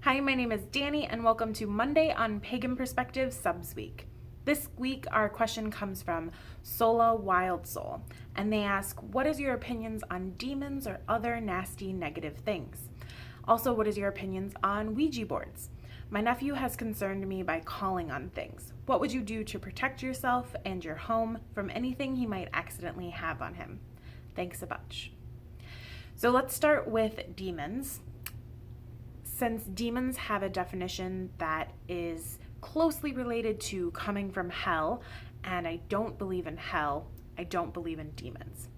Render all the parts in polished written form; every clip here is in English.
Hi, my name is Danni, and welcome to Monday on Pagan Perspective Subs Week. This week, our question comes from Sola Wildsoul, and they ask, what is your opinions on demons or other nasty negative things? Also, what is your opinions on Ouija boards? My nephew has concerned me by calling on things. What would you do to protect yourself and your home from anything he might accidentally have on him? Thanks a bunch. So let's start with demons. Since demons have a definition that is closely related to coming from hell, and I don't believe in hell, I don't believe in demons.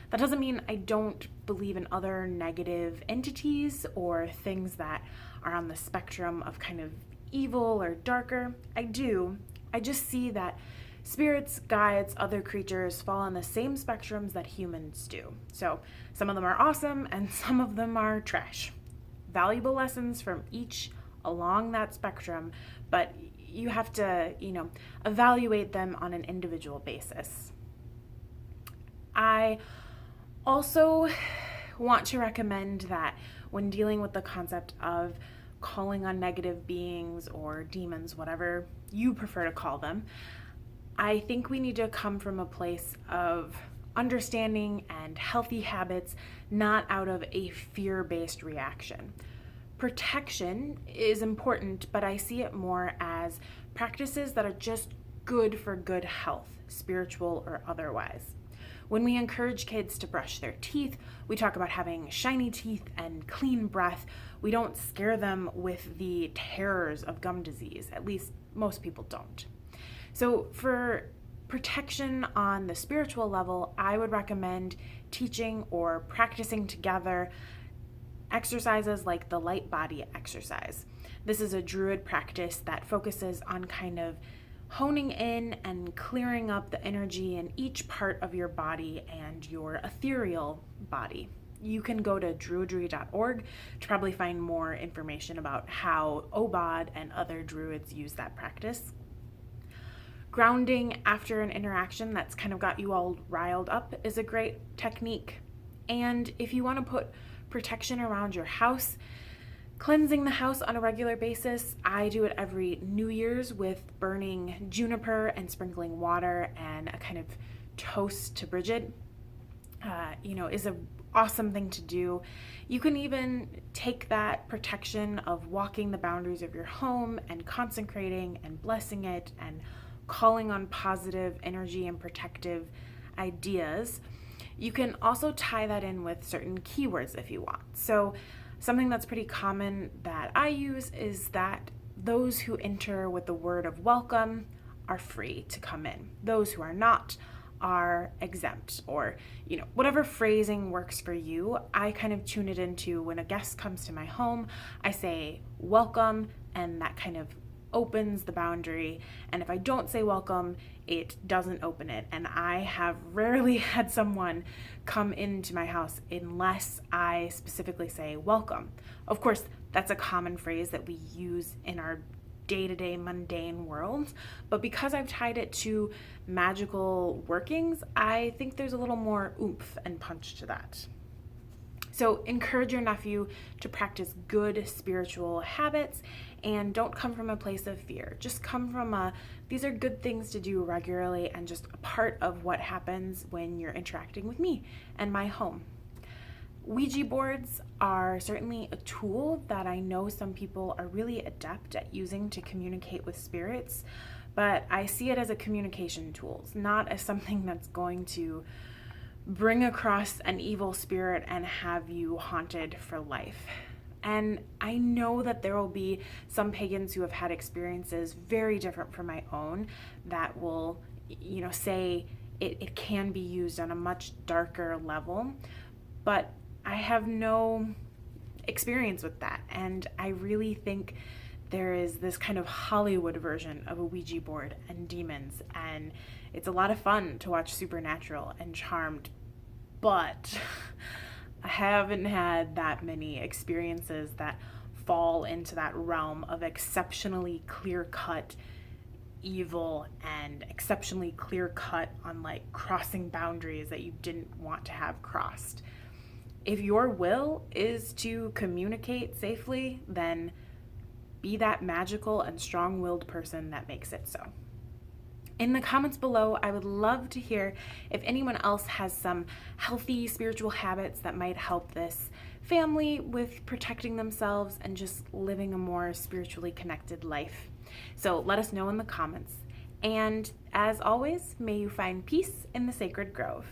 That doesn't mean I don't believe in other negative entities or things that are on the spectrum of kind of evil or darker. I do. I just see that spirits, guides, other creatures fall on the same spectrums that humans do. So some of them are awesome and some of them are trash. Valuable lessons from each along that spectrum, but you have to, evaluate them on an individual basis. I also want to recommend that when dealing with the concept of calling on negative beings or demons, whatever you prefer to call them, I think we need to come from a place of understanding and healthy habits, not out of a fear-based reaction. Protection is important, but I see it more as practices that are just good for good health, spiritual or otherwise. When we encourage kids to brush their teeth, we talk about having shiny teeth and clean breath. We don't scare them with the terrors of gum disease. At least most people don't. So for protection on the spiritual level, I would recommend teaching or practicing together exercises like the light body exercise. This is a Druid practice that focuses on kind of honing in and clearing up the energy in each part of your body and your ethereal body. You can go to druidry.org to probably find more information about how Obod and other Druids use that practice. Grounding after an interaction that's kind of got you all riled up is a great technique. And if you want to put protection around your house, cleansing the house on a regular basis, I do it every New Year's with burning juniper and sprinkling water and a kind of toast to Bridget. Is an awesome thing to do. You can even take that protection of walking the boundaries of your home and consecrating and blessing it and calling on positive energy and protective ideas. You can also tie that in with certain keywords if you want. So something that's pretty common that I use is that those who enter with the word of welcome are free to come in. Those who are not are exempt, or whatever phrasing works for you. I kind of tune it into when a guest comes to my home, I say welcome, and that kind of opens the boundary. And if I don't say welcome, it doesn't open it. And I have rarely had someone come into my house unless I specifically say welcome. Of course, that's a common phrase that we use in our day-to-day mundane world, but because I've tied it to magical workings, I think there's a little more oomph and punch to that. So encourage your nephew to practice good spiritual habits and don't come from a place of fear. Just come from these are good things to do regularly and just a part of what happens when you're interacting with me and my home. Ouija boards are certainly a tool that I know some people are really adept at using to communicate with spirits, but I see it as a communication tool, not as something that's going to bring across an evil spirit and have you haunted for life. And I know that there will be some pagans who have had experiences very different from my own that will, say it can be used on a much darker level, but I have no experience with that. And I really think there is this kind of Hollywood version of a Ouija board and demons, and it's a lot of fun to watch Supernatural and Charmed, but I haven't had that many experiences that fall into that realm of exceptionally clear-cut evil and exceptionally clear-cut on crossing boundaries that you didn't want to have crossed. If your will is to communicate safely, then be that magical and strong-willed person that makes it so. In the comments below, I would love to hear if anyone else has some healthy spiritual habits that might help this family with protecting themselves and just living a more spiritually connected life. So let us know in the comments. And as always, may you find peace in the sacred grove.